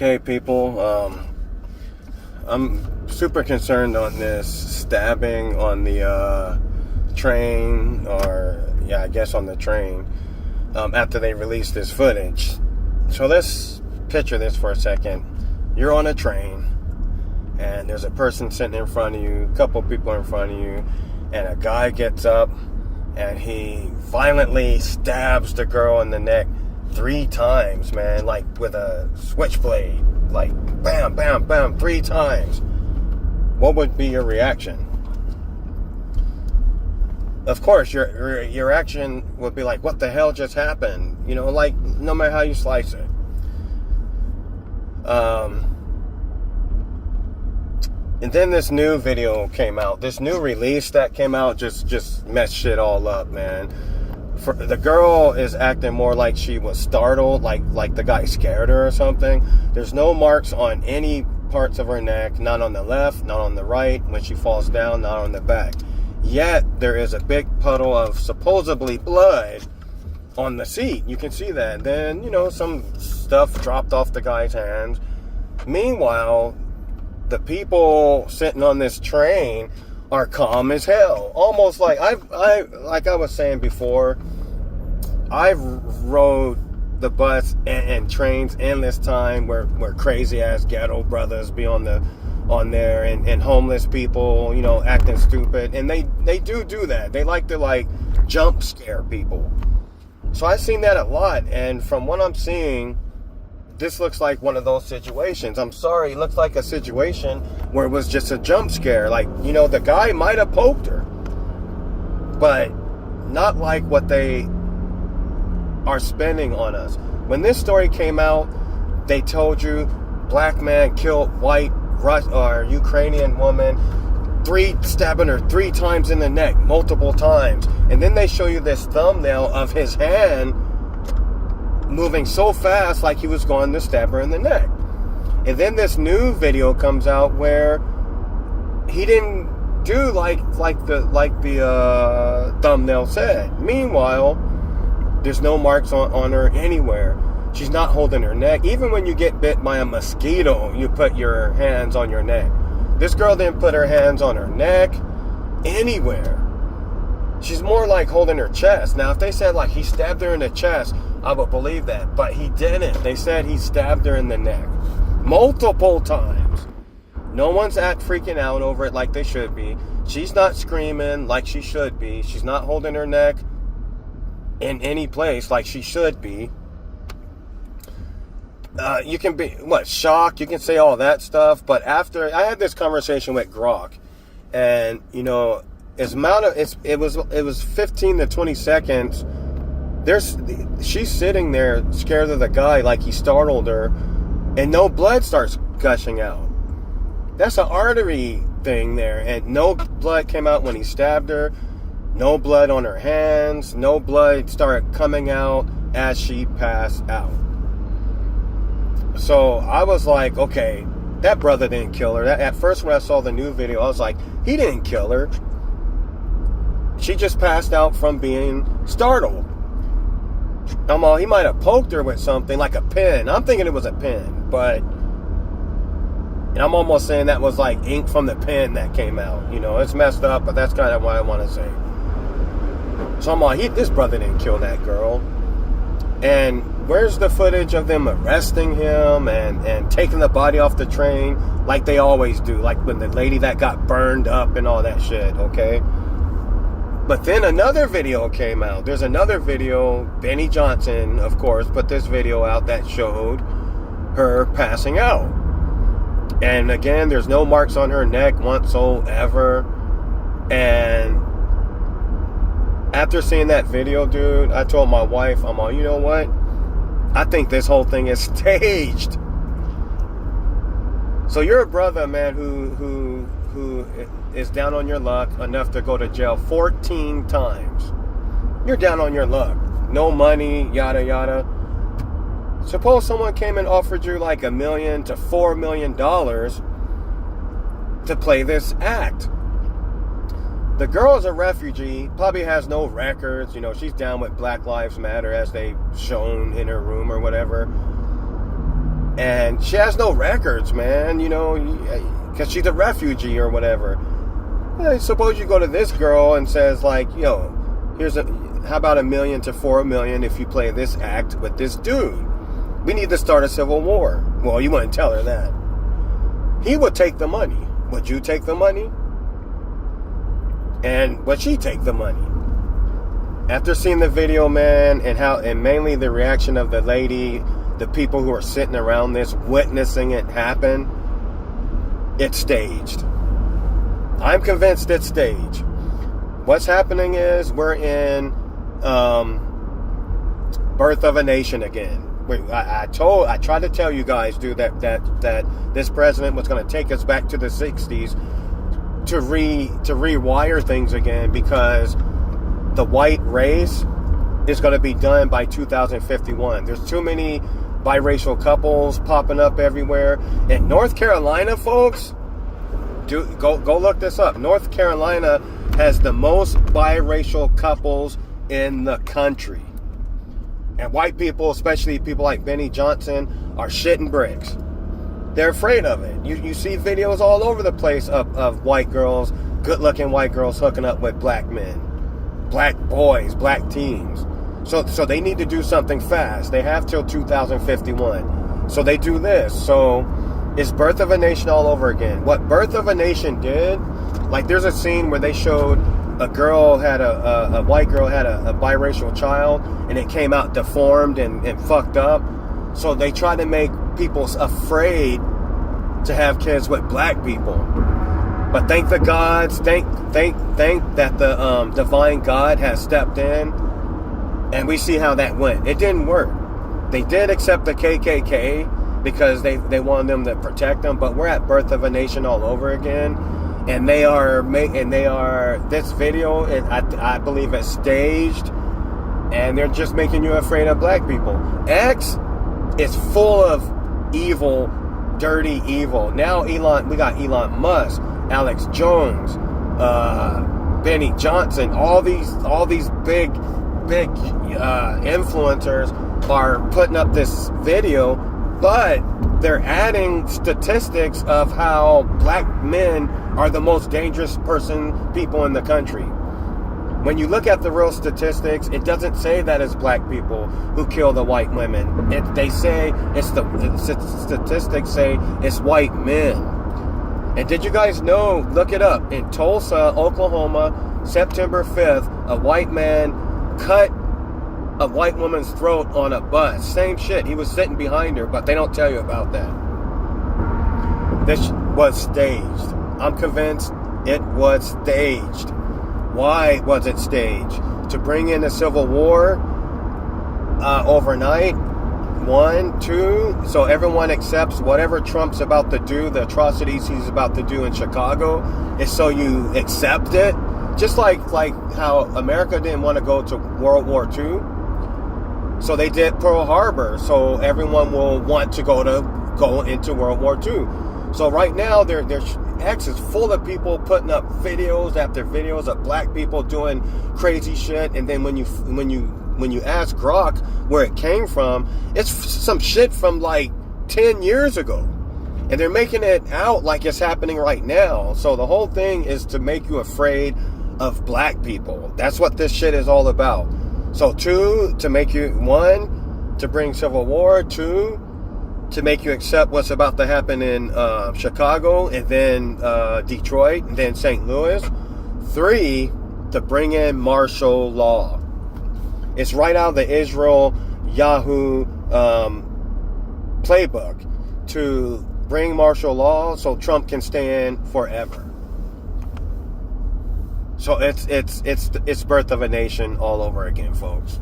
Okay, people, I'm super concerned on this stabbing on the train, or yeah, I guess on the train, after they released this footage. So let's picture this for a second. You're on a train, and there's a person sitting in front of you, a couple people in front of you, and a guy gets up, and he violently stabs the girl in the neck 3 times, man, like with a switchblade, like bam, bam, bam, 3 times. What would be your reaction? Of course, your reaction would be like, what the hell just happened? You know, like, no matter how you slice it. And then this new video came out. This new release that came out just messed shit all up, man. The girl is acting more like she was startled, like the guy scared her or something. There's no marks on any parts of her neck, not on the left, not on the right, when she falls down, not on the back. Yet, there is a big puddle of supposedly blood on the seat. You can see that. Then, you know, some stuff dropped off the guy's hands. Meanwhile, the people sitting on this train are calm as hell. Almost like like I was saying before, I've rode the bus and trains endless time where crazy ass ghetto brothers be on there and homeless people, you know, acting stupid, and they do that. They like to jump scare people. So I've seen that a lot, and from what I'm seeing, this looks like one of those situations. I'm sorry, it looks like a situation where it was just a jump scare. Like, you know, the guy might have poked her, but not like what they are spending on us. When this story came out, they told you black man killed white or Ukrainian woman, stabbing her 3 times in the neck, multiple times. And then they show you this thumbnail of his hand moving so fast like he was going to stab her in the neck. And then this new video comes out where he didn't do like the thumbnail said. Meanwhile, there's no marks on her anywhere. She's not holding her neck. Even when you get bit by a mosquito, you put your hands on your neck. This girl didn't put her hands on her neck anywhere. She's more like holding her chest. Now, if they said like he stabbed her in the chest, I would believe that. But he didn't. They said he stabbed her in the neck multiple times. No one's freaking out over it like they should be. She's not screaming like she should be. She's not holding her neck in any place like she should be. You can be, shocked? You can say all that stuff. But after, I had this conversation with Grok. And, you know, it was 15 to 20 seconds. She's sitting there scared of the guy like he startled her, and no blood starts gushing out. That's an artery thing there, and no blood came out when he stabbed her. No blood on her hands. No blood started coming out as she passed out. So I was like, okay, that brother didn't kill her. At first when I saw the new video, I was like, he didn't kill her. She just passed out from being startled. He might have poked her with something, like a pin. I'm thinking it was a pin, and I'm almost saying that was like ink from the pen that came out. You know, it's messed up, but that's kind of what I want to say. So I'm like, this brother didn't kill that girl. And where's the footage of them arresting him and taking the body off the train like they always do? Like when the lady that got burned up and all that shit, okay? But then another video came out. There's another video, Benny Johnson, of course, put this video out that showed her passing out. And again, there's no marks on her neck whatsoever. And after seeing that video, dude, I told my wife, I'm like, you know what? I think this whole thing is staged. So you're a brother, man, who is down on your luck enough to go to jail 14 times. You're down on your luck. No money, yada, yada. Suppose someone came and offered you like $1 million to $4 million to play this act. The girl is a refugee, probably has no records. You know, she's down with Black Lives Matter, as they've shown in her room or whatever. And she has no records, man, you know, because she's a refugee or whatever. Suppose you go to this girl and says, like, yo, how about $1 million to $4 million if you play this act with this dude? We need to start a civil war. Well, you wouldn't tell her that. He would take the money. Would you take the money? And would she take the money? After seeing the video, man, and mainly the reaction of the lady, the people who are sitting around this, witnessing it happen, it's staged. I'm convinced it's staged. What's happening is we're in Birth of a Nation again. I tried to tell you guys, dude, that this president was going to take us back to the 60s to rewire things again, because the white race is going to be done by 2051. There's too many biracial couples popping up everywhere. In North Carolina, folks, go look this up. North Carolina has the most biracial couples in the country. And white people, especially people like Benny Johnson, are shitting bricks. They're afraid of it. You see videos all over the place of white girls, good-looking white girls hooking up with black men, black boys, black teens. So they need to do something fast. They have till 2051. So they do this. So it's Birth of a Nation all over again. What Birth of a Nation did, like there's a scene where they showed a white girl had a biracial child, and it came out deformed and fucked up. So they try to make people afraid to have kids with black people. But thank the gods, thank that the divine God has stepped in, and we see how that went. It didn't work. They did accept the KKK because they wanted them to protect them, but we're at Birth of a Nation all over again. And they are this video, I believe it's staged, and they're just making you afraid of black people. X is full of evil, dirty evil. Now we got Elon Musk, Alex Jones, Benny Johnson, all these big influencers are putting up this video, but they're adding statistics of how black men are the most dangerous people in the country. When you look at the real statistics, it doesn't say that it's black people who kill the white women. The statistics say it's white men. And did you guys know, look it up, in Tulsa, Oklahoma, September 5th, a white man cut a white woman's throat on a bus. Same shit. He was sitting behind her, but they don't tell you about that. This was staged. I'm convinced it was staged. Why was it staged? To bring in a civil war overnight? 1, 2, so everyone accepts whatever Trump's about to do, the atrocities he's about to do in Chicago, is so you accept it. Just like how America didn't want to go to World War II. So they did Pearl Harbor, so everyone will want to go into World War II. So right now, their X is full of people putting up videos after videos of black people doing crazy shit, and then when you ask Grok where it came from, it's some shit from like 10 years ago, and they're making it out like it's happening right now. So the whole thing is to make you afraid of black people. That's what this shit is all about. So 2, to make you, 1, to bring civil war. 2, to make you accept what's about to happen in Chicago, and then Detroit, and then St. Louis. 3, to bring in martial law. It's right out of the Israel Yahoo playbook to bring martial law so Trump can stand forever. So it's Birth of a Nation all over again, folks.